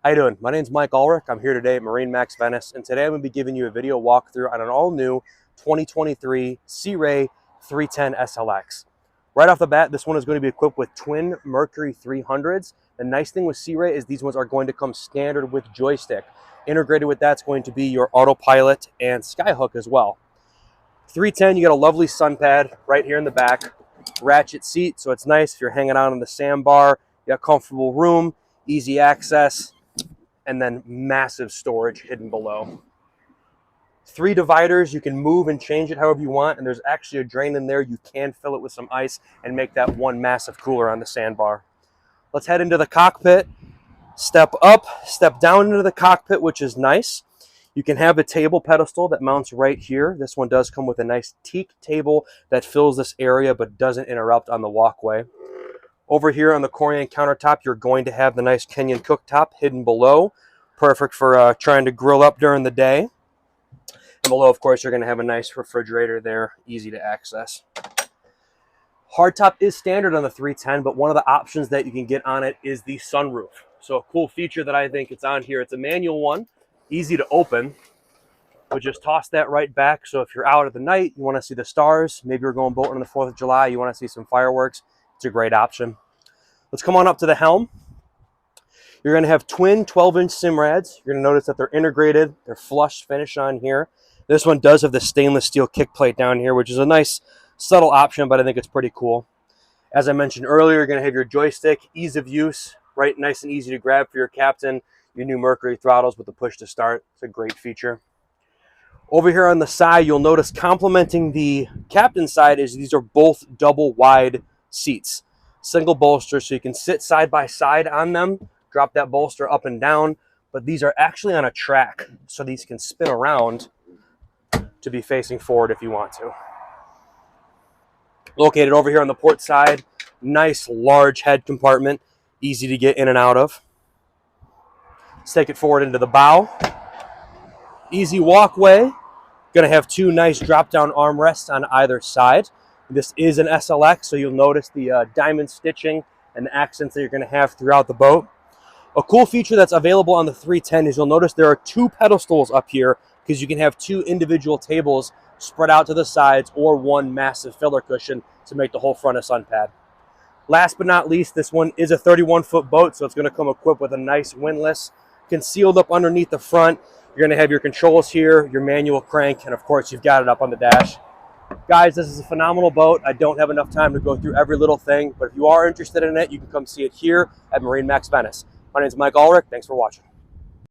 How you doing? My name's Mike Ulrich. I'm here today at MarineMax Venice, and today I'm going to be giving you a video walkthrough on an all-new 2023 Sea Ray 310 SLX. Right off the bat, this one is going to be equipped with twin Mercury 300s. The nice thing with Sea Ray is these ones are going to come standard with joystick. Integrated with that's going to be your autopilot and skyhook as well. 310, you got a lovely sun pad right here in the back. Ratchet seat, so it's nice if you're hanging out on the sandbar. You got comfortable room, easy access, and then massive storage hidden below. 3 dividers, you can move and change it however you want, and there's actually a drain in there. You can fill it with some ice and make that one massive cooler on the sandbar. Let's head into the cockpit. Step up, step down into the cockpit, which is nice. You can have a table pedestal that mounts right here. This one does come with a nice teak table that fills this area but doesn't interrupt on the walkway. Over here on the Corian countertop, you're going to have the nice Kenyan cooktop hidden below. Perfect for trying to grill up during the day. And below, of course, you're going to have a nice refrigerator there, easy to access. Hardtop is standard on the 310, but one of the options that you can get on it is the sunroof. So a cool feature that I think it's on here, it's a manual one, easy to open. But just toss that right back. So if you're out at the night, you want to see the stars, maybe you're going boating on the 4th of July, you want to see some fireworks, it's a great option. Let's come on up to the helm. You're going to have twin 12-inch Simrads. You're going to notice that they're integrated. They're flush finish on here. This one does have the stainless steel kick plate down here, which is a nice subtle option, but I think it's pretty cool. As I mentioned earlier, you're going to have your joystick, ease of use, right, nice and easy to grab for your captain. Your new Mercury throttles with the push to start. It's a great feature. Over here on the side, you'll notice complementing the captain's side is these are both double wide seats. Single bolster, so you can sit side by side on them, drop that bolster up and down, but these are actually on a track, so these can spin around to be facing forward if you want to. Located over here on the port side, nice large head compartment, easy to get in and out of. Let's take it forward into the bow. Easy walkway. Going to have 2 nice drop-down armrests on either side. This is an SLX, so you'll notice the diamond stitching and the accents that you're going to have throughout the boat. A cool feature that's available on the 310 is you'll notice there are 2 pedestals up here because you can have 2 individual tables spread out to the sides or one massive filler cushion to make the whole front a sun pad. Last but not least, this one is a 31-foot boat, so it's going to come equipped with a nice windlass concealed up underneath the front. You're going to have your controls here, your manual crank, and of course you've got it up on the dash. Guys, this is a phenomenal boat. I don't have enough time to go through every little thing, but if you are interested in it, you can come see it here at MarineMax Venice. My name is Mike Ulrich. Thanks for watching.